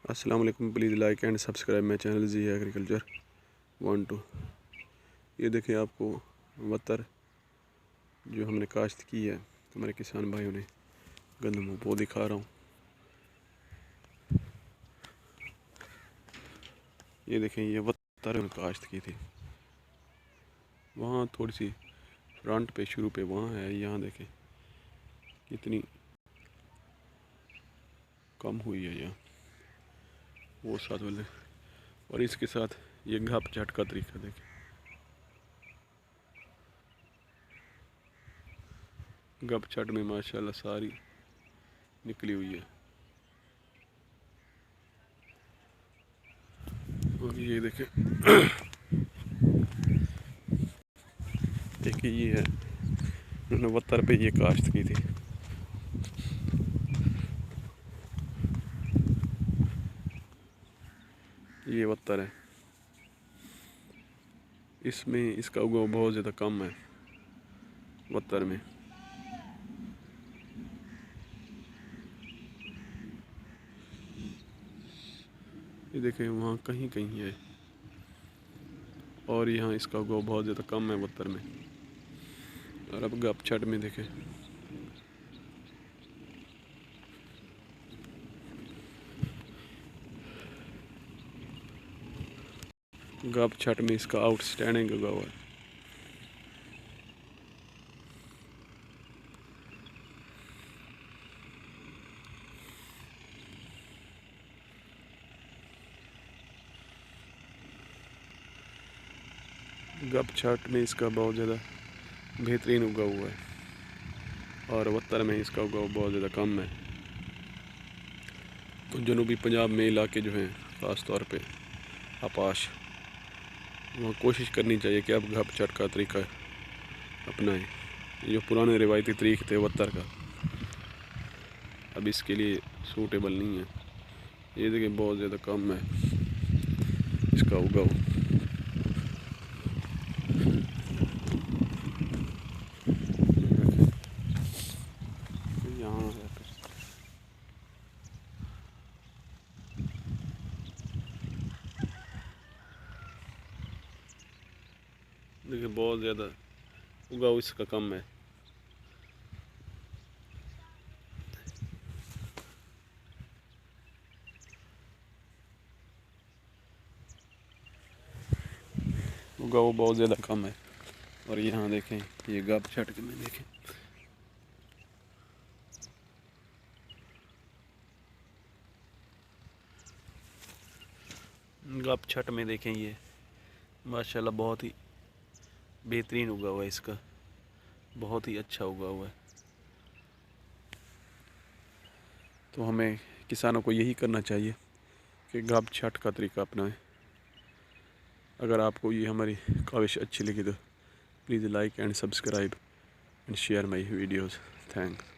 अस्सलाम वालेकुम। Please like and subscribe my channel G agriculture 1-2। ये देखें आपको वतर जो हमने काश्त की है हमारे किसान भाइयों ने गंदम वो दिखा रहा हूँ। ये देखें ये वतर हमने काश्त की थी, वहाँ थोड़ी सी फ्रंट पे शुरू पे वहाँ है, यहाँ देखें कितनी कम हुई है यहाँ वो साथ वाले। और इसके साथ ये घाप छट का तरीका देखें, गप छट में माशाल्लाह सारी निकली हुई है। और ये देखें एक ये है, उन्होंने वतर पे ये काश्त की थी। ये वतर है, इसमें इसका उगाव बहुत ज़्यादा कम है वतर में। ये देखें वहाँ कहीं कहीं है, और यहाँ इसका उगाव बहुत ज़्यादा कम है वतर में। और अब गप छट में देखें गप छट में इसका आउटस्टैंडिंग उगा हुआ है। गप छट में इसका बहुत ज़्यादा बेहतरीन उगा हुआ है, और वतर में इसका उगाव बहुत ज़्यादा कम है। तो जनूबी पंजाब में इलाके जो हैं ख़ास तौर पे आपाश, वहाँ कोशिश करनी चाहिए कि अब गप छट का तरीका अपनाएं। जो पुराने रिवायती तरीके थे वतर का अब इसके लिए सूटेबल नहीं है। ये देखिए बहुत ज़्यादा कम है इसका उगाव। यहाँ है देखिए बहुत ज़्यादा उगाव इसका कम है। उगाव बहुत ज़्यादा कम है। और यहाँ देखें ये गप छट के में देखें गप छट में देखें ये माशाल्लाह बहुत ही बेहतरीन उगा हुआ है, इसका बहुत ही अच्छा उगा हुआ है। तो हमें किसानों को यही करना चाहिए कि गप छट का तरीका अपनाएं। अगर आपको ये हमारी काविश अच्छी लगी तो please like and subscribe and share my videos. Thanks.